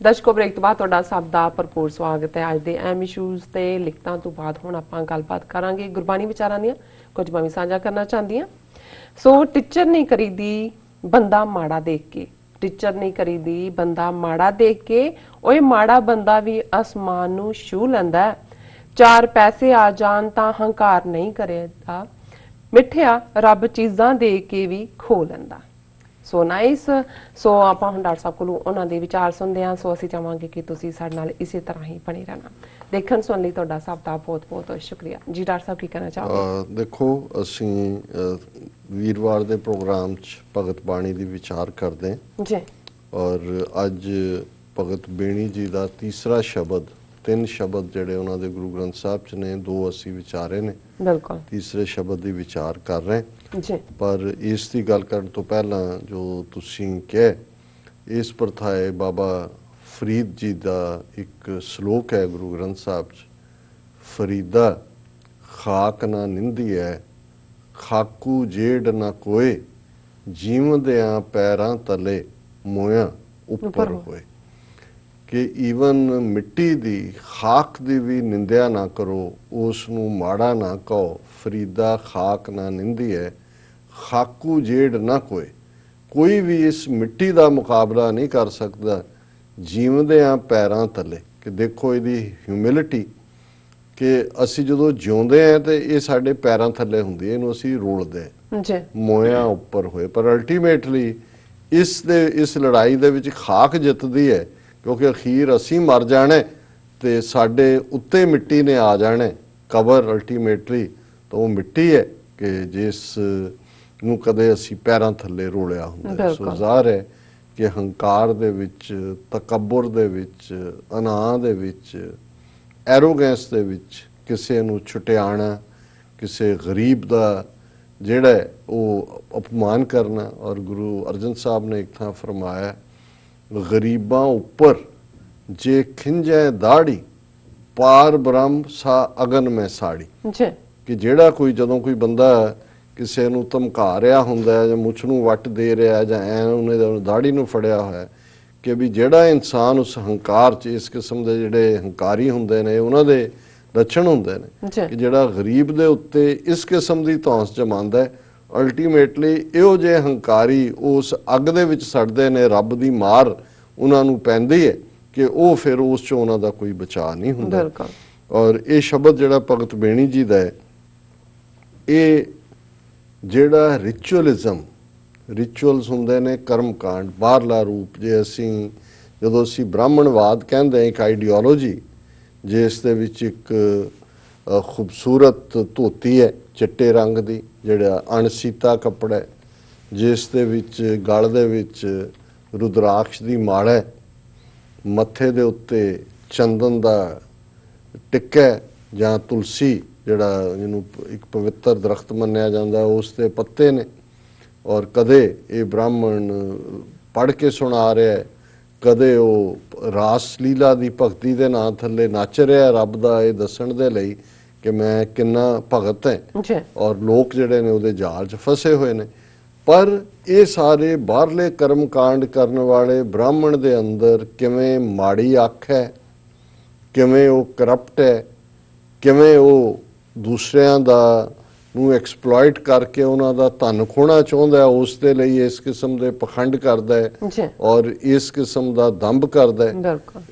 ਦਰਸ਼ਕੋ break ਤੋਂ ਬਾਅਦ ਤੁਹਾਡਾ ਸਭ ਦਾ ਭਰਪੂਰ ਸਵਾਗਤ ਹੈ। ਅੱਜ ਦੇ ਅਹਿਮ ਇਸ਼ੂਜ਼ ਤੇ ਲਿਖਤਾਂ ਤੋਂ ਬਾਅਦ ਹੁਣ ਆਪਾਂ ਗੱਲਬਾਤ ਕਰਾਂਗੇ ਗੁਰਬਾਣੀ ਵਿਚਾਰਾਂ ਦੀਆਂ, ਕੁਝ ਮੈਂ ਵੀ ਸਾਂਝਾ ਕਰਨਾ ਚਾਹੁੰਦੀ ਹਾਂ। ਸੋ ਟੀਚਰ ਨਹੀਂ ਕਰੀਦੀ ਬੰਦਾ ਮਾੜਾ ਦੇਖ ਕੇ, ਟੀਚਰ ਨਹੀਂ ਕਰੀਦੀ ਬੰਦਾ ਮਾੜਾ ਦੇਖ ਕੇ, ਉਹ ਮਾੜਾ ਬੰਦਾ ਵੀ ਅਸਮਾਨ ਨੂੰ ਛੂ ਲੈਂਦਾ। ਚਾਰ ਪੈਸੇ ਆ ਜਾਣ ਤਾਂ ਹੰਕਾਰ ਨਹੀਂ ਕਰੇਗਾ, ਮਿੱਠਿਆ ਰੱਬ ਚੀਜ਼ਾਂ ਦੇ ਕੇ ਵੀ ਖੋ ਲੈਂਦਾ। So nice. ਸੋ ਆਪਾਂ ਹੁਣ ਡਾਕਟਰ ਸਾਹਿਬ ਕੋਲੋਂ ਉਹਨਾਂ ਦੇ ਵਿਚਾਰ ਸੁਣਦੇ ਹਾਂ। ਸੋ ਅਸੀਂ ਚਾਹਾਂਗੇ ਕਿ ਤੁਸੀਂ ਸਾਡੇ ਨਾਲ ਇਸੇ ਤਰ੍ਹਾਂ ਹੀ ਬਣੇ ਰਹਿਣਾ। ਦੇਖਣ ਸੁਣਨ ਲਈ ਤੁਹਾਡਾ ਸਭ ਦਾ ਬਹੁਤ ਬਹੁਤ ਸ਼ੁਕਰੀਆ ਜੀ। ਡਾਕਟਰ ਸਾਹਿਬ ਕੀ ਕਹਿਣਾ ਚਾਹੋਗੇ? ਦੇਖੋ, ਅਸੀਂ ਵੀਰਵਾਰ ਦੇ ਪ੍ਰੋਗਰਾਮ 'ਚ ਭਗਤ ਬਾਣੀ ਦੀ ਵਿਚਾਰ ਕਰਦੇ ਹਾਂ ਜੀ, ਔਰ ਅੱਜ ਭਗਤ ਬੇਣੀ ਜੀ ਦਾ ਤੀਸਰਾ ਸ਼ਬਦ, 3 ਸ਼ਬਦ ਜਿਹੜੇ ਉਹਨਾਂ ਦੇ ਗੁਰੂ ਗ੍ਰੰਥ ਸਾਹਿਬ 'ਚ ਨੇ, 2 ਅਸੀਂ ਵਿਚਾਰੇ ਨੇ, ਬਿਲਕੁਲ ਤੀਸਰੇ ਸ਼ਬਦ ਦੀ ਵਿਚਾਰ ਕਰ ਰਹੇ ਜੀ। ਪਰ ਇਸ ਦੀ ਗੱਲ ਕਰਨ ਤੋਂ ਪਹਿਲਾਂ ਜੋ ਤੁਸੀਂ ਕਿਹਾ, ਇਸ ਪ੍ਰਥਾਏ ਬਾਬਾ ਫਰੀਦ ਜੀ ਦਾ ਇੱਕ ਸ਼ਲੋਕ ਹੈ ਗੁਰੂ ਗ੍ਰੰਥ ਸਾਹਿਬ 'ਚ, ਫਰੀਦਾ ਖਾਕ ਨਾ ਨਿੰਦੀਐ, ਖਾਕੂ ਜੇੜ ਨਾ ਕੋਏ, ਜੀਵਦਿਆਂ ਪੈਰਾਂ ਤਲੇ ਮੋਇਆ ਉੱਪਰ ਹੋਏ। ਕਿ ਈਵਨ ਮਿੱਟੀ ਦੀ, ਖਾਕ ਦੀ ਵੀ ਨਿੰਦਿਆ ਨਾ ਕਰੋ, ਉਸ ਨੂੰ ਮਾੜਾ ਨਾ ਕਹੋ। ਫਰੀਦਾ ਖਾਕ ਨਾ ਨਿੰਦੀਐ, ਖਾਕੂ ਜੇੜ ਨਾ ਕੋਏ। ਕੋਈ ਵੀ ਇਸ ਮਿੱਟੀ ਦਾ ਮੁਕਾਬਲਾ ਨਹੀਂ ਕਰ ਸਕਦਾ ਜੀਵਦਿਆਂ ਪੈਰਾਂ ਤਲੇ। ਕਿ ਦੇਖੋ ਇਹਦੀ ਹਿਊਮਿਲਿਟੀ, ਕਿ ਅਸੀਂ ਜਦੋਂ ਜਿਉਂਦੇ ਹਾਂ ਤੇ ਇਹ ਸਾਡੇ ਪੈਰਾਂ ਥੱਲੇ ਹੁੰਦੀ ਹੈ, ਇਹਨੂੰ ਅਸੀਂ ਰੋਲਦੇ ਜੀ, ਮੋਇਆ ਉੱਪਰ ਹੋਏ। ਪਰ ਅਲਟੀਮੇਟਲੀ ਇਸ ਲੜਾਈ ਦੇ ਵਿੱਚ ਖਾਕ ਜਿੱਤਦੀ ਹੈ, ਕਿਉਂਕਿ ਅਖੀਰ ਅਸੀਂ ਮਰ ਜਾਣਾ ਤੇ ਸਾਡੇ ਉੱਤੇ ਮਿੱਟੀ ਨੇ ਆ ਜਾਣਾ। ਕਬਰ ਅਲਟੀਮੇਟਲੀ ਤਾਂ ਉਹ ਮਿੱਟੀ ਹੈ ਕਿ ਜਿਸ ਨੂੰ ਕਦੇ ਅਸੀਂ ਪੈਰਾਂ ਥੱਲੇ ਰੋਲਿਆ ਹੁੰਦਾ। ਸੋ ਜ਼ਾਹਰ ਹੈ ਕਿ ਹੰਕਾਰ ਦੇ ਵਿੱਚ, ਤਕੱਬੁਰ ਦੇ ਵਿੱਚ, ਅਨਾਹ ਦੇ ਵਿੱਚ, ਐਰੋਗੈਂਸ ਦੇ ਵਿੱਚ ਕਿਸੇ ਨੂੰ ਛੁਟਿਆਣਾ, ਕਿਸੇ ਗਰੀਬ ਦਾ ਜਿਹੜਾ ਉਹ ਅਪਮਾਨ ਕਰਨਾ। ਔਰ ਗੁਰੂ ਅਰਜਨ ਸਾਹਿਬ ਨੇ ਇੱਕ ਥਾਂ ਫਰਮਾਇਆ, ਗਰੀਬਾਂ ਉੱਪਰ ਜੇ ਖਿੰਜੈ ਦਾੜੀ, ਪਾਰ ਬ੍ਰਹਮ ਸਾ ਅਗਨ ਮੈਂ ਸਾੜੀ। ਕਿ ਜਿਹੜਾ ਕੋਈ, ਜਦੋਂ ਕੋਈ ਬੰਦਾ ਕਿਸੇ ਨੂੰ ਧਮਕਾ ਰਿਹਾ ਹੁੰਦਾ ਜਾਂ ਮੁੱਛ ਨੂੰ ਵੱਟ ਦੇ ਰਿਹਾ ਜਾਂ ਉਹਨੇ ਦਾੜੀ ਨੂੰ ਫੜਿਆ ਹੋਇਆ, ਕਿ ਵੀ ਜਿਹੜਾ ਇਨਸਾਨ ਉਸ ਹੰਕਾਰ 'ਚ, ਇਸ ਕਿਸਮ ਦੇ ਜਿਹੜੇ ਹੰਕਾਰੀ ਹੁੰਦੇ ਨੇ, ਉਹਨਾਂ ਦੇ ਲੱਛਣ ਹੁੰਦੇ ਨੇ ਕਿ ਜਿਹੜਾ ਗਰੀਬ ਦੇ ਉੱਤੇ ਇਸ ਕਿਸਮ ਦੀ ਧੌਂਸ ਜਮਾਉਂਦਾ ਹੈ, ਅਲਟੀਮੇਟਲੀ ਇਹੋ ਜਿਹੇ ਹੰਕਾਰੀ ਉਸ ਅੱਗ ਦੇ ਵਿੱਚ ਸੜਦੇ ਨੇ। ਰੱਬ ਦੀ ਮਾਰ ਉਹਨਾਂ ਨੂੰ ਪੈਂਦੀ ਹੈ ਕਿ ਉਹ ਫਿਰ ਉਸ 'ਚੋਂ ਉਹਨਾਂ ਦਾ ਕੋਈ ਬਚਾਅ ਨਹੀਂ ਹੁੰਦਾ। ਔਰ ਇਹ ਸ਼ਬਦ ਜਿਹੜਾ ਭਗਤ ਬੇਣੀ ਜੀ ਦਾ ਹੈ, ਇਹ ਜਿਹੜਾ ਰਿਚੁਅਲਸ ਹੁੰਦੇ ਨੇ, ਕਰਮ ਕਾਂਡ, ਬਾਹਰਲਾ ਰੂਪ, ਜੇ ਜਦੋਂ ਅਸੀਂ ਬ੍ਰਾਹਮਣਵਾਦ ਕਹਿੰਦੇ ਹਾਂ, ਇੱਕ ਆਈਡੀਓਲੋਜੀ ਜਿਸ ਦੇ ਵਿੱਚ ਇੱਕ ਖੂਬਸੂਰਤ ਧੋਤੀ ਹੈ ਚਿੱਟੇ ਰੰਗ ਦੀ, ਜਿਹੜਾ ਅਣਸੀਤਾ ਕੱਪੜਾ ਹੈ, ਜਿਸ ਦੇ ਵਿੱਚ ਗਲ ਦੇ ਵਿੱਚ ਰੁਦਰਾਕਸ਼ ਦੀ ਮਾਲਾ ਹੈ, ਮੱਥੇ ਦੇ ਉੱਤੇ ਚੰਦਨ ਦਾ ਟਿੱਕਾ ਜਾਂ ਤੁਲਸੀ, ਜਿਹੜਾ ਜਿਹਨੂੰ ਇੱਕ ਪਵਿੱਤਰ ਦਰਖਤ ਮੰਨਿਆ ਜਾਂਦਾ, ਉਸ ਦੇ ਪੱਤੇ ਨੇ। ਔਰ ਕਦੇ ਇਹ ਬ੍ਰਾਹਮਣ ਪੜ੍ਹ ਕੇ ਸੁਣਾ ਰਿਹਾ, ਕਦੇ ਉਹ ਰਾਸ ਲੀਲਾ ਦੀ ਭਗਤੀ ਦੇ ਨਾਂ ਥੱਲੇ ਨੱਚ ਰਿਹਾ ਰੱਬ ਦਾ ਇਹ ਦੱਸਣ ਦੇ ਲਈ ਕਿ ਮੈਂ ਕਿੰਨਾ ਭਗਤ ਹੈ। ਔਰ ਲੋਕ ਜਿਹੜੇ ਨੇ ਉਹਦੇ ਜਾਲ 'ਚ ਫਸੇ ਹੋਏ ਨੇ। ਪਰ ਇਹ ਸਾਰੇ ਬਾਹਰਲੇ ਕਰਮ ਕਾਂਡ ਕਰਨ ਵਾਲੇ ਬ੍ਰਾਹਮਣ ਦੇ ਅੰਦਰ ਕਿਵੇਂ ਮਾੜੀ ਅੱਖ ਹੈ, ਕਿਵੇਂ ਉਹ ਕਰਪਟ ਹੈ, ਕਿਵੇਂ ਉਹ ਦੂਸਰਿਆਂ ਦਾ ਨੂੰ ਐਕਸਪਲੋਇਟ ਕਰਕੇ ਉਹਨਾਂ ਦਾ ਧਨ ਖੋਣਾ ਚਾਹੁੰਦਾ, ਉਸ ਦੇ ਲਈ ਇਸ ਕਿਸਮ ਦੇ ਪਖੰਡ ਕਰਦਾ ਹੈ ਔਰ ਇਸ ਕਿਸਮ ਦਾ ਦੰਭ ਕਰਦਾ ਹੈ।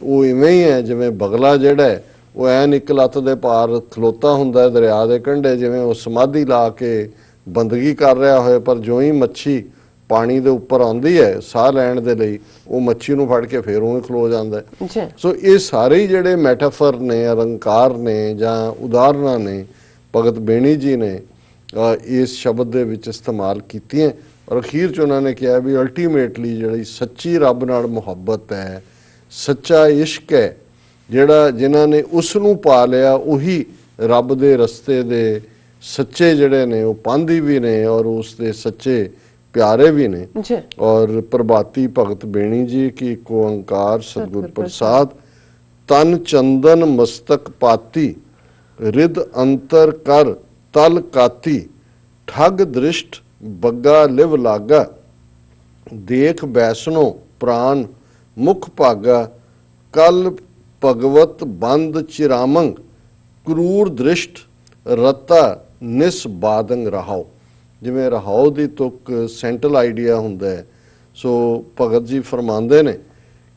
ਉਹ ਇਵੇਂ ਹੀ ਹੈ ਜਿਵੇਂ ਬਗਲਾ ਜਿਹੜਾ ਹੈ ਉਹ ਐਨ ਇੱਕ ਲੱਤ ਦੇ ਪਾਰ ਖਲੋਤਾ ਹੁੰਦਾ ਦਰਿਆ ਦੇ ਕੰਢੇ, ਜਿਵੇਂ ਉਹ ਸਮਾਧੀ ਲਾ ਕੇ ਬੰਦਗੀ ਕਰ ਰਿਹਾ ਹੋਏ, ਪਰ ਜੋ ਹੀ ਮੱਛੀ ਪਾਣੀ ਦੇ ਉੱਪਰ ਆਉਂਦੀ ਹੈ ਸਾਹ ਲੈਣ ਦੇ ਲਈ, ਉਹ ਮੱਛੀ ਨੂੰ ਫੜ ਕੇ ਫੇਰ ਉਵੇਂ ਖਲੋ ਜਾਂਦਾ ਹੈ। ਸੋ ਇਹ ਸਾਰੇ ਹੀ ਜਿਹੜੇ ਮੈਟਾਫਰ ਨੇ, ਅਲੰਕਾਰ ਨੇ ਜਾਂ ਉਦਾਹਰਨਾਂ ਨੇ, ਭਗਤ ਬੇਣੀ ਜੀ ਨੇ ਇਸ ਸ਼ਬਦ ਦੇ ਵਿੱਚ ਇਸਤੇਮਾਲ ਕੀਤੀਆਂ। ਔਰ ਅਖੀਰ 'ਚ ਉਹਨਾਂ ਨੇ ਕਿਹਾ ਵੀ ਅਲਟੀਮੇਟਲੀ ਜਿਹੜੀ ਸੱਚੀ ਰੱਬ ਨਾਲ ਮੁਹੱਬਤ ਹੈ, ਸੱਚਾ ਇਸ਼ਕ ਹੈ, ਜਿਹੜਾ ਜਿਨ੍ਹਾਂ ਨੇ ਉਸ ਨੂੰ ਪਾ ਲਿਆ, ਉਹੀ ਰੱਬ ਦੇ ਰਸਤੇ ਦੇ ਸੱਚੇ ਜਿਹੜੇ ਨੇ ਉਹ ਪਾਂਧੀ ਵੀ ਨੇ ਔਰ ਉਸ ਦੇ ਸੱਚੇ ਪਿਆਰੇ ਵੀ ਨੇ। ਔਰ ਪ੍ਰਭਾਤੀ ਭਗਤ ਬੇਣੀ ਜੀ ਕੀ ਇੱਕ ਓੰਕਾਰ ਸਤਿਗੁਰ ਪ੍ਰਸਾਦ, ਤਨ ਚੰਦਨ ਮਸਤਕ ਪਾਤੀ, ਰਿਦ ਅੰਤਰ ਕਰ ਤਲ ਕਾਤੀ, ਠੱਗ ਦ੍ਰਿਸ਼ਟ ਬੱਗਾ ਲਿਵ ਲਾਗਾ, ਦੇਖ ਬੈਸਣੋ ਪ੍ਰਾਨ ਮੁਖ ਭਾਗਾ, ਕਲ ਭਗਵਤ ਬੰਦ ਚਿਰਾਮੰਗ ਕਰੂਰ ਦ੍ਰਿਸ਼ਟ ਰਤਾ ਨਿਸ ਬਾਦੰਗ ਰਹਾਓ। ਜਿਵੇਂ ਰਹਾਓ ਦੀ ਤੁਕ ਸੈਂਟਰਲ ਆਈਡੀਆ ਹੁੰਦਾ ਹੈ। ਸੋ ਭਗਤ ਜੀ ਫਰਮਾਉਂਦੇ ਨੇ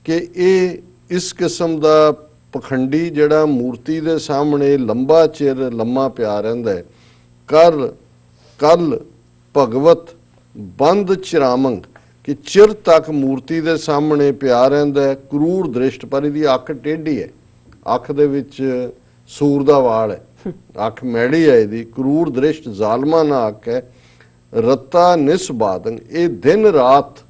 ਕਿ ਇਹ ਇਸ ਕਿਸਮ ਦਾ ਪਖੰਡੀ ਜਿਹੜਾ ਮੂਰਤੀ ਦੇ ਸਾਹਮਣੇ ਲੰਬਾ ਚਿਰ ਲੰਮਾ ਪਿਆ ਰਹਿੰਦਾ ਹੈ। ਕਲ ਭਗਵਤ ਬੰਦ ਚਿਰਾਮੰਗ ਕਿ ਚਿਰ ਤੱਕ ਮੂਰਤੀ ਦੇ ਸਾਹਮਣੇ ਪਿਆ ਰਹਿੰਦਾ ਹੈ। ਕਰੂਰ ਦ੍ਰਿਸ਼ਟ, ਪਰ ਇਹਦੀ ਅੱਖ ਟੇਢੀ ਹੈ, ਅੱਖ ਦੇ ਵਿੱਚ ਸੂਰ ਦਾ ਵਾਲ ਹੈ, ਅੱਖ ਮੈੜੀ ਹੈ ਇਹਦੀ। ਕਰੂਰ ਦ੍ਰਿਸ਼ਟ ਜ਼ਾਲਮਾ ਨਾ ਅੱਖ ਹੈ। ਰਤਾ ਨਿਸਬਾਦੰਗ, ਇਹ ਦਿਨ ਰਾਤ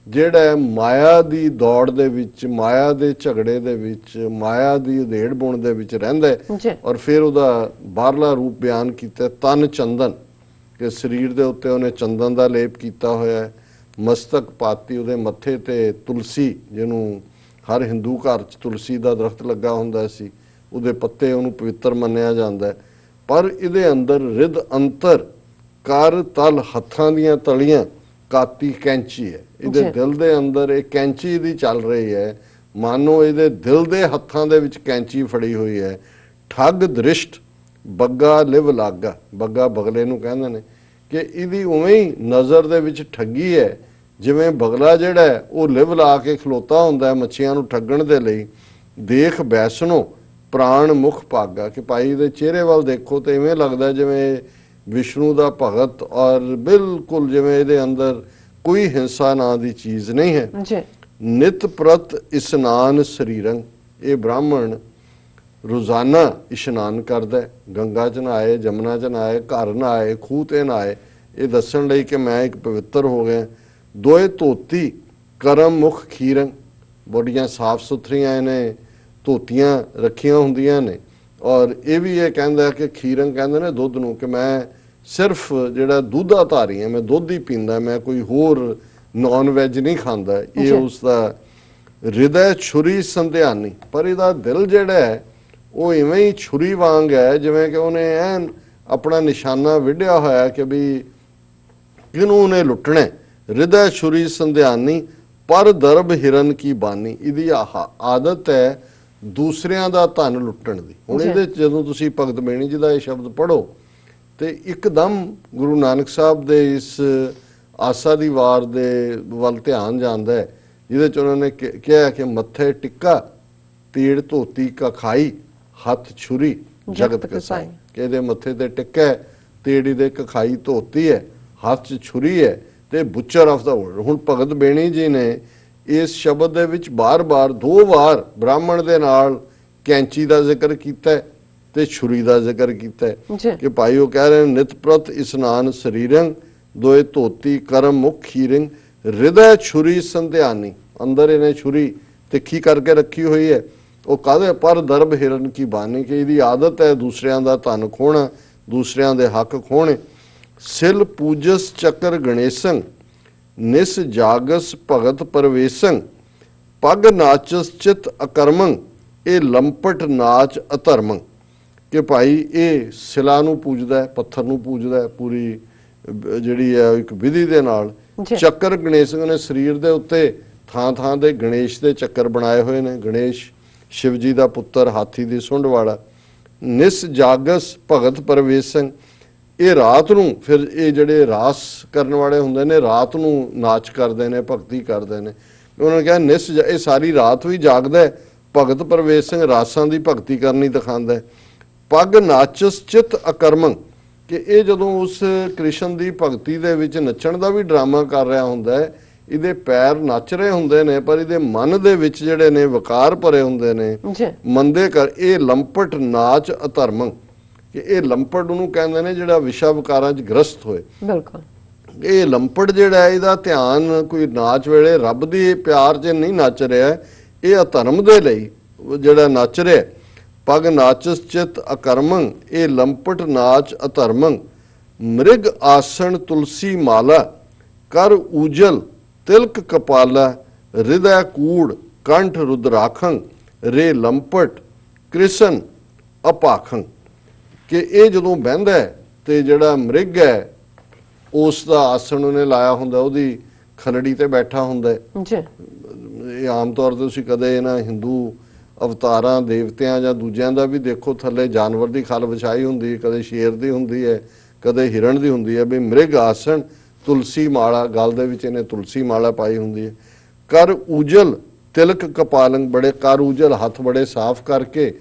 ਜਿਹੜਾ ਮਾਇਆ ਦੀ ਦੌੜ ਦੇ ਵਿੱਚ, ਮਾਇਆ ਦੇ ਝਗੜੇ ਦੇ ਵਿੱਚ, ਮਾਇਆ ਦੀ ਉਧੇੜ ਬੁਣ ਦੇ ਵਿੱਚ ਰਹਿੰਦਾ ਹੈ। ਔਰ ਫਿਰ ਉਹਦਾ ਬਾਹਰਲਾ ਰੂਪ ਬਿਆਨ ਕੀਤਾ ਤਨ ਚੰਦਨ, ਕਿ ਸਰੀਰ ਦੇ ਉੱਤੇ ਉਹਨੇ ਚੰਦਨ ਦਾ ਲੇਪ ਕੀਤਾ ਹੋਇਆ ਹੈ। ਮਸਤਕ ਪਾਤੀ, ਉਹਦੇ ਮੱਥੇ ਤੇ ਤੁਲਸੀ, ਜਿਹਨੂੰ ਹਰ ਹਿੰਦੂ ਘਰ 'ਚ ਤੁਲਸੀ ਦਾ ਦਰਖਤ ਲੱਗਾ ਹੁੰਦਾ ਸੀ, ਉਹਦੇ ਪੱਤੇ ਉਹਨੂੰ ਪਵਿੱਤਰ ਮੰਨਿਆ ਜਾਂਦਾ ਹੈ। ਪਰ ਇਹਦੇ ਅੰਦਰ ਰਿਦ ਅੰਤਰ ਕਰ ਤਲ, ਹੱਥਾਂ ਦੀਆਂ ਤਲੀਆਂ ਕਾਤੀ ਕੈਂਚੀ ਹੈ। ਇਹਦੇ ਦਿਲ ਦੇ ਅੰਦਰ ਇਹ ਕੈਂਚੀ ਦੀ ਚੱਲ ਰਹੀ ਹੈ, ਮਾਨੋ ਇਹਦੇ ਦਿਲ ਦੇ ਹੱਥਾਂ ਦੇ ਵਿੱਚ ਕੈਂਚੀ ਫੜੀ ਹੋਈ ਹੈ। ਠੱਗ ਦ੍ਰਿਸ਼ਟ ਬੱਗਾ ਲਿਵ ਲਾਗਾ, ਬੱਗਾ ਬਗਲੇ ਨੂੰ ਕਹਿੰਦੇ ਨੇ ਕਿ ਇਹਦੀ ਉਵੇਂ ਹੀ ਨਜ਼ਰ ਦੇ ਵਿੱਚ ਠੱਗੀ ਹੈ, ਜਿਵੇਂ ਬਗਲਾ ਜਿਹੜਾ ਹੈ ਉਹ ਲਿਵ ਲਾ ਕੇ ਖਲੋਤਾ ਹੁੰਦਾ ਹੈ ਮੱਛੀਆਂ ਨੂੰ ਠੱਗਣ ਦੇ ਲਈ। ਦੇਖ ਬੈਸਣੋ ਪ੍ਰਾਣ ਮੁਖ ਭਾਗਾ, ਕਿ ਭਾਈ ਦੇ ਚਿਹਰੇ ਵੱਲ ਦੇਖੋ ਤੇ ਇਵੇਂ ਲੱਗਦਾ ਜਿਵੇਂ ਵਿਸ਼ਨੂੰ ਦਾ ਭਗਤ, ਔਰ ਬਿਲਕੁਲ ਜਿਵੇਂ ਇਹਦੇ ਅੰਦਰ ਕੋਈ ਹਿੰਸਾ ਨਾਂ ਦੀ ਚੀਜ਼ ਨਹੀਂ ਹੈ। ਨਿਤ ਪ੍ਰਤ ਇਸ਼ਨਾਨ ਸਰੀਰੰਗ, ਇਹ ਬ੍ਰਾਹਮਣ ਰੋਜ਼ਾਨਾ ਇਸ਼ਨਾਨ ਕਰਦਾ, ਗੰਗਾ 'ਚ ਨਹਾਏ, ਜਮਨਾ 'ਚ ਨਹਾਏ, ਘਰ ਨਹਾਏ, ਖੂਹ 'ਤੇ ਨਹਾਏ, ਇਹ ਦੱਸਣ ਲਈ ਕਿ ਮੈਂ ਇੱਕ ਪਵਿੱਤਰ ਹੋ ਗਿਆ। ਦੋਏ ਧੋਤੀ ਕਰਮ ਮੁਖ ਖੀਰੰਗ, ਬੋਡੀਆਂ ਸਾਫ ਸੁਥਰੀਆਂ ਇਹਨੇ ਧੋਤੀਆਂ ਰੱਖੀਆਂ ਹੁੰਦੀਆਂ ਨੇ। ਔਰ ਇਹ ਵੀ ਇਹ ਕਹਿੰਦਾ ਕਿ ਖੀਰੰਗ ਕਹਿੰਦੇ ਨੇ ਦੁੱਧ ਨੂੰ, ਕਿ ਮੈਂ ਸਿਰਫ ਜਿਹੜਾ ਦੁੱਧਾ ਧਾਰੀ ਹਾਂ, ਮੈਂ ਦੁੱਧ ਹੀ ਪੀਂਦਾ, ਮੈਂ ਕੋਈ ਹੋਰ ਨੌਨ ਵੈਜ ਨਹੀਂ ਖਾਂਦਾ। ਇਹ ਉਸ ਦਾ ਹਿਰਦੈ ਛੁਰੀ ਸੰਧਿਆਨੀ, ਪਰ ਇਹਦਾ ਦਿਲ ਜਿਹੜਾ ਹੈ ਉਹ ਇਵੇਂ ਹੀ ਛੁਰੀ ਵਾਂਗ ਹੈ, ਜਿਵੇਂ ਕਿ ਉਹਨੇ ਐਨ ਆਪਣਾ ਨਿਸ਼ਾਨਾ ਵਿੱਢਿਆ ਹੋਇਆ ਕਿ ਵੀ ਕਿਹਨੂੰ ਉਹਨੇ ਲੁੱਟਣਾ। ਹਿਰਦੈ ਛੁਰੀ ਸੰਧਿਆਨੀ ਪਰ ਦਰਬ ਹਿਰਨ ਕੀ ਬਾਨੀ, ਇਹਦੀ ਆਦਤ ਹੈ ਦੂਸਰਿਆਂ ਦਾ ਧਨ ਲੁੱਟਣ ਦੀ। ਹੁਣ ਇਹਦੇ ਜਦੋਂ ਤੁਸੀਂ ਭਗਤ ਬੇਣੀ ਜੀ ਦਾ ਇਹ ਸ਼ਬਦ ਪੜ੍ਹੋ ਤੇ ਇੱਕਦਮ ਗੁਰੂ ਨਾਨਕ ਸਾਹਿਬ ਦੇ ਇਸ ਆਸਾ ਦੀ ਵਾਰ ਦੇ ਵੱਲ ਧਿਆਨ ਜਾਂਦਾ ਹੈ, ਜਿਹਦੇ 'ਚ ਉਹਨਾਂ ਨੇ ਕਿਹਾ ਕਿ ਮੱਥੇ ਟਿੱਕਾ ਤੀੜ ਧੋਤੀ ਕਖਾਈ ਹੱਥ ਛੁਰੀ ਜਗਤ ਕਸਾਈ, ਕਿ ਇਹਦੇ ਮੱਥੇ ਤੇ ਟਿੱਕਾ ਹੈ, ਤੀੜੀ ਦੇ ਕਖਾਈ ਧੋਤੀ ਹੈ, ਹੱਥ 'ਚ ਛੁਰੀ ਹੈ ਤੇ ਬੁੱਚਰ ਆਫ ਦਾ ਵਰਲਡ। ਹੁਣ ਭਗਤ ਬੇਣੀ ਜੀ ਨੇ ਇਸ ਸ਼ਬਦ ਦੇ ਵਿੱਚ ਬਾਰ-ਬਾਰ 2 ਵਾਰ ਬ੍ਰਾਹਮਣ ਦੇ ਨਾਲ ਕੈਂਚੀ ਦਾ ਜ਼ਿਕਰ ਕੀਤਾ ਹੈ ਤੇ ਛੁਰੀ ਦਾ ਜ਼ਿਕਰ ਕੀਤਾ ਹੈ, ਕਿ ਭਾਈ ਉਹ ਕਹਿ ਰਹੇ ਨਿਤ ਪ੍ਰਤ ਇਸ਼ਨਾਨ ਸਰੀਰੰਗ ਦੋਏ ਧੋਤੀ ਕਰਮ ਮੁਖ ਖੀਰਿੰਗ ਹਿਰਦੈ ਛੁਰੀ ਸੰਧਿਆਨੀ, ਅੰਦਰ ਇਹਨੇ ਛੁਰੀ ਤਿੱਖੀ ਕਰਕੇ ਰੱਖੀ ਹੋਈ ਹੈ। ਉਹ ਕਾਹਦੇ ਪਰ ਦਰਬ ਹਿਰਨ ਕੀ ਬਾਨੀ, ਕਿ ਇਹਦੀ ਆਦਤ ਹੈ ਦੂਸਰਿਆਂ ਦਾ ਧਨ ਖੋਹਣਾ, ਦੂਸਰਿਆਂ ਦੇ ਹੱਕ ਖੋਹਣੇ। ਸਿਲ ਪੂਜਸ ਚੱਕਰ ਗਣੇਸੰ ਨਿਸ ਜਾਗਸ ਭਗਤ ਪਰਵੇਸੰ ਪਗ ਨਾਚਸ ਚਿਤ ਅਕਰਮੰ ਇਹ ਲੰਪਟ ਨਾਚ ਅਧਰਮੰ, ਕਿ ਭਾਈ ਇਹ ਸਿਲਾ ਨੂੰ ਪੂਜਦਾ ਹੈ, ਪੱਥਰ ਨੂੰ ਪੂਜਦਾ ਹੈ, ਪੂਰੀ ਜਿਹੜੀ ਹੈ ਇੱਕ ਵਿਧੀ ਦੇ ਨਾਲ। ਚੱਕਰ ਗਣੇਸ਼ ਨੇ ਸਰੀਰ ਦੇ ਉੱਤੇ ਥਾਂ ਥਾਂ ਦੇ ਗਣੇਸ਼ ਦੇ ਚੱਕਰ ਬਣਾਏ ਹੋਏ ਨੇ, ਗਣੇਸ਼ ਸ਼ਿਵ ਜੀ ਦਾ ਪੁੱਤਰ, ਹਾਥੀ ਦੀ ਸੁੰਡ ਵਾਲਾ। ਨਿਸ ਜਾਗਸ ਭਗਤ ਪਰਵੇਸੰ, ਇਹ ਰਾਤ ਨੂੰ ਫਿਰ ਇਹ ਜਿਹੜੇ ਰਾਸ ਕਰਨ ਵਾਲੇ ਹੁੰਦੇ ਨੇ ਰਾਤ ਨੂੰ ਨਾਚ ਕਰਦੇ ਨੇ, ਭਗਤੀ ਕਰਦੇ ਨੇ। ਉਹਨਾਂ ਨੇ ਕਿਹਾ ਨਿਸ, ਇਹ ਸਾਰੀ ਰਾਤ ਵੀ ਜਾਗਦਾ ਹੈ, ਭਗਤ ਪਰਵੇਸ਼ ਸਿੰਘ ਰਾਸਾਂ ਦੀ ਭਗਤੀ ਕਰਨੀ ਦਿਖਾਉਂਦਾ ਹੈ। ਪਗ ਨਾਚਸ ਚਿਤ ਅਕਰਮੰ, ਕਿ ਇਹ ਜਦੋਂ ਉਸ ਕ੍ਰਿਸ਼ਨ ਦੀ ਭਗਤੀ ਦੇ ਵਿੱਚ ਨੱਚਣ ਦਾ ਵੀ ਡਰਾਮਾ ਕਰ ਰਿਹਾ ਹੁੰਦਾ ਹੈ, ਇਹਦੇ ਪੈਰ ਨੱਚ ਰਹੇ ਹੁੰਦੇ ਨੇ ਪਰ ਇਹਦੇ ਮਨ ਦੇ ਵਿੱਚ ਜਿਹੜੇ ਨੇ ਵਿਕਾਰ ਭਰੇ ਹੁੰਦੇ ਨੇ, ਮੰਦੇ ਕਰ। ਇਹ ਲੰਪਟ ਨਾਚ ਅਧਰਮੰ, ਕਿ ਇਹ ਲੰਪਟ ਉਹਨੂੰ ਕਹਿੰਦੇ ਨੇ ਜਿਹੜਾ ਵਿਸ਼ਾ ਵਿਕਾਰਾਂ 'ਚ ਗ੍ਰਸਤ ਹੋਏ। ਬਿਲਕੁਲ ਇਹ ਲੰਪਟ ਜਿਹੜਾ ਹੈ ਇਹਦਾ ਧਿਆਨ ਕੋਈ ਨਾਚ ਵੇਲੇ ਰੱਬ ਦੀ ਪਿਆਰ 'ਚ ਨਹੀਂ ਨੱਚ ਰਿਹਾ, ਇਹ ਅਧਰਮ ਦੇ ਲਈ ਜਿਹੜਾ ਨੱਚ ਰਿਹਾ। ਪਗ ਨਾਚਸ ਚਿਤ ਅਕਰਮੰ ਇਹ ਲੰਪਟ ਨਾਚ ਅਧਰਮੰ ਮ੍ਰਿਗ ਆਸਣ ਤੁਲਸੀ ਮਾਲਾ ਕਰ ਊਜਲ ਤਿਲਕ ਕਪਾਲਾ ਹਿਰਦੈ ਕੂੜ ਕੰਠ ਰੁਦਰਾਖੰ ਰੇ ਲੰਪਟ ਕ੍ਰਿਸ਼ਨ ਅਪਾਖੰ, ਕਿ ਇਹ ਜਦੋਂ ਬਹਿੰਦਾ ਤੇ ਜਿਹੜਾ ਮ੍ਰਿਗ ਹੈ ਉਸ ਦਾ ਆਸਣ ਉਹਨੇ ਲਾਇਆ ਹੁੰਦਾ, ਉਹਦੀ ਖਲੜੀ ਤੇ ਬੈਠਾ ਹੁੰਦਾ। ਇਹ ਆਮ ਤੌਰ ਤੇ ਤੁਸੀਂ ਕਦੇ ਨਾ ਹਿੰਦੂ ਅਵਤਾਰਾਂ ਦੇਵਤਿਆਂ ਜਾਂ ਦੂਜਿਆਂ ਦਾ ਵੀ ਦੇਖੋ ਥੱਲੇ ਜਾਨਵਰ ਦੀ ਖਲ ਵਿਛਾਈ ਹੁੰਦੀ ਹੈ, ਕਦੇ ਸ਼ੇਰ ਦੀ ਹੁੰਦੀ ਹੈ, ਕਦੇ ਹਿਰਣ ਦੀ ਹੁੰਦੀ ਹੈ। ਵੀ ਮ੍ਰਿਗ ਆਸਣ ਤੁਲਸੀ ਮਾਲਾ, ਗਲ ਦੇ ਵਿੱਚ ਇਹਨੇ ਤੁਲਸੀ ਮਾਲਾ ਪਾਈ ਹੁੰਦੀ ਹੈ। ਕਰ ਉਜਲ ਤਿਲਕ ਕਪਾਲੰਗ, ਬੜੇ ਕਰ ਉਜਲ ਹੱਥ ਬੜੇ ਸਾਫ਼ ਕਰਕੇ,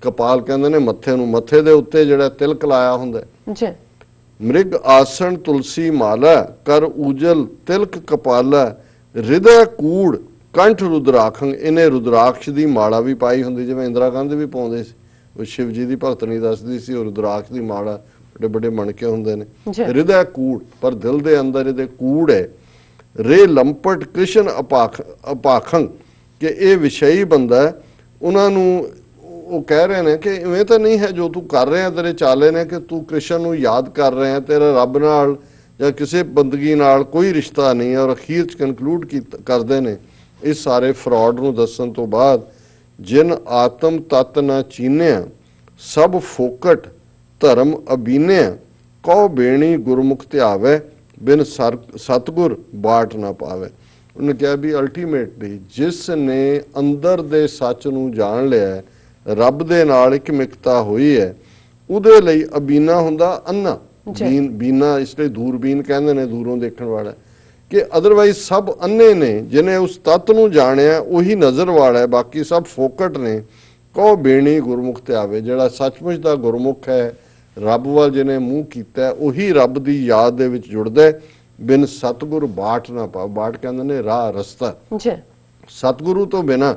ਕਪਾਲ ਕਹਿੰਦੇ ਨੇ ਮੱਥੇ ਨੂੰ, ਮੱਥੇ ਦੇ ਉੱਤੇ ਜਿਹੜਾ ਤਿਲਕ ਲਾਇਆ ਹੁੰਦਾ ਜੀ। ਮ੍ਰਿਗ ਆਸਣ ਤੁਲਸੀ ਮਾਲਾ ਕਰ ਉਜਲ ਤਿਲਕ ਕਪਾਲਾ ਹਿਰਦੈ ਕੂੜ ਕੰਠ ਰੁਦਰਾਖੰ, ਇਹਨੇ ਰੁਦਰਾਕਸ਼ ਦੀ ਮਾਲਾ ਵੀ ਪਾਈ ਹੁੰਦੀ, ਜਿਵੇਂ ਇੰਦਰਾ ਗਾਂਧੀ ਵੀ ਪਾਉਂਦੇ ਸੀ। ਉਹ ਸ਼ਿਵ ਜੀ ਦੀ ਭਗਤਣੀ ਦੱਸਦੀ ਸੀ, ਉਹ ਰੁਦਰਾਕਸ਼ ਦੀ ਮਾਲਾ ਬੜੇ ਬੜੇ ਮਣਕੇ ਹੁੰਦੇ ਨੇ। ਹਿਰਦੈ ਕੂੜ, ਪਰ ਦਿਲ ਦੇ ਅੰਦਰ ਇਹਦੇ ਕੂੜ ਹੈ। ਰੇ ਲੰਪਟ ਕ੍ਰਿਸ਼ਨ ਅਪਾਖੰ, ਕਿ ਇਹ ਵਿਸ਼ਈ ਬੰਦਾ ਹੈ। ਉਹਨਾਂ ਨੂੰ ਉਹ ਕਹਿ ਰਹੇ ਨੇ ਕਿ ਇਵੇਂ ਤਾਂ ਨਹੀਂ ਹੈ ਜੋ ਤੂੰ ਕਰ ਰਿਹਾ, ਤੇਰੇ ਚਾਲੇ ਨੇ ਕਿ ਤੂੰ ਕ੍ਰਿਸ਼ਨ ਨੂੰ ਯਾਦ ਕਰ ਰਿਹਾ, ਤੇਰਾ ਰੱਬ ਨਾਲ ਜਾਂ ਕਿਸੇ ਬੰਦਗੀ ਨਾਲ ਕੋਈ ਰਿਸ਼ਤਾ ਨਹੀਂ ਹੈ। ਔਰ ਅਖੀਰ 'ਚ ਕਨਕਲੂਡ ਕਰਦੇ ਨੇ ਇਸ ਸਾਰੇ ਫਰਾਡ ਨੂੰ ਦੱਸਣ ਤੋਂ ਬਾਅਦ, ਜਿਨ ਆਤਮ ਤਤ ਨਾ ਚੀਨਿਆ ਸਭ ਫੋਕਟ ਧਰਮ ਅਬੀਨਿਆ ਕਉ ਬੇਣੀ ਗੁਰਮੁਖ ਧਿਆਵੇ ਬਿਨ ਸਤਗੁਰ ਬਾਟ ਨਾ ਪਾਵੇ। ਉਹਨੇ ਕਿਹਾ ਵੀ ਅਲਟੀਮੇਟਲੀ ਜਿਸ ਨੇ ਅੰਦਰ ਦੇ ਸੱਚ ਨੂੰ ਜਾਣ ਲਿਆ, ਰੱਬ ਦੇ ਨਾਲ ਇੱਕ ਮਿਕਤਾ ਹੋਈ ਹੈ, ਉਹਦੇ ਲਈ ਅਬੀਨਾ ਹੁੰਦਾ ਅੰਨਾ। ਬੀਨਾ ਇਸ ਲਈ ਦੂਰਬੀਨ ਕਹਿੰਦੇ ਨੇ, ਦੂਰੋਂ ਦੇਖਣ ਵਾਲਾ, ਕਿ ਅਦਰਵਾਈਜ਼ ਸਭ ਅੰਨੇ ਨੇ। ਜਿਹਨੇ ਉਸ ਤੱਤ ਨੂੰ ਜਾਣਿਆ ਉਹੀ ਨਜ਼ਰ ਵਾਲਾ ਹੈ, ਬਾਕੀ ਸਭ ਫੋਕਟ ਨੇ। ਕਉ ਬੇਣੀ ਗੁਰਮੁਖ ਤੇ ਆਵੇ, ਜਿਹੜਾ ਸੱਚਮੁੱਚ ਦਾ ਗੁਰਮੁਖ ਹੈ, ਰੱਬ ਵੱਲ ਜਿਹਨੇ ਮੂੰਹ ਕੀਤਾ, ਉਹੀ ਰੱਬ ਦੀ ਯਾਦ ਦੇ ਵਿੱਚ ਜੁੜਦਾ। ਬਿਨ ਸਤਗੁਰ ਬਾਟ ਨਾ ਪਾ, ਬਾਟ ਕਹਿੰਦੇ ਨੇ ਰਾਹ ਰਸਤਾ। ਸਤਗੁਰੂ ਤੋਂ ਬਿਨਾ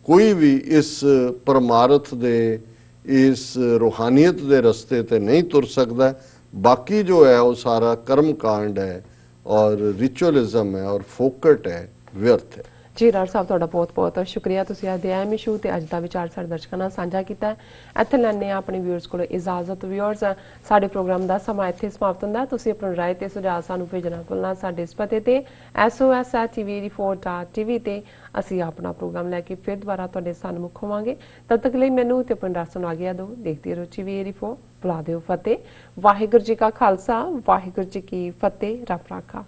ਕੋਈ ਵੀ ਇਸ ਪਰਮਾਰਥ ਦੇ, ਇਸ ਰੂਹਾਨੀਅਤ ਦੇ ਰਸਤੇ ਤੇ ਨਹੀਂ ਤੁਰ ਸਕਦਾ। ਬਾਕੀ ਜੋ ਹੈ ਉਹ ਸਾਰਾ ਕਰਮ ਕਾਂਡ ਹੈ ਔਰ ਰਿਚੁਅਲਿਜ਼ਮ ਹੈ ਔਰ ਫੋਕਟ ਹੈ, ਵਿਅਰਥ ਹੈ। ਜੀ ਡਾਕਟਰ ਸਾਹਿਬ, ਤੁਹਾਡਾ ਬਹੁਤ ਬਹੁਤ ਸ਼ੁਕਰੀਆ। ਤੁਸੀਂ ਅੱਜ ਦੇ ਅਹਿਮ ਇਸ਼ੂ ਤੇ ਅੱਜ ਦਾ ਵਿਚਾਰ ਸਾਡੇ ਦਰਸ਼ਕਾਂ ਨਾਲ ਸਾਂਝਾ ਕੀਤਾ। ਇੱਥੇ ਲੈਣੇ ਆ ਆਪਣੇ ਵਿਊਅਰਸ ਕੋਲੋਂ ਇਜਾਜ਼ਤ। ਵਿਊਅਰਸ, ਸਾਡੇ ਪ੍ਰੋਗਰਾਮ ਦਾ ਸਮਾਂ ਇੱਥੇ ਸਮਾਪਤ ਹੁੰਦਾ। ਤੁਸੀਂ ਆਪਣੀ ਰਾਏ ਤੇ ਸੁਝਾਅ ਸਾਨੂੰ ਭੇਜਣਾ ਭੁੱਲਣਾ ਸਾਡੇ ਇਸ ਪਤੇ ਤੇ SOS@TV84.TV ਤੇ। ਅਸੀਂ ਆਪਣਾ ਪ੍ਰੋਗਰਾਮ ਲੈ ਕੇ ਫਿਰ ਦੁਬਾਰਾ ਤੁਹਾਡੇ ਸਾਹਮਣੇ ਹੋਵਾਂਗੇ। ਤਦ ਤੱਕ ਲਈ ਮੈਨੂੰ ਤੇ ਆਪਣੇ ਡਾਕਟਰ ਨੂੰ ਆਗਿਆ ਦਿਓ। ਦੇਖਦੇ ਰਹੋ TV84, ਬੁਲਾ ਦਿਓ ਫਤਿਹ। ਵਾਹਿਗੁਰੂ ਜੀ ਕਾ ਖਾਲਸਾ, ਵਾਹਿਗੁਰੂ ਜੀ ਕੀ ਫਤਿਹ। ਰੱਬ ਰਾਖਾ।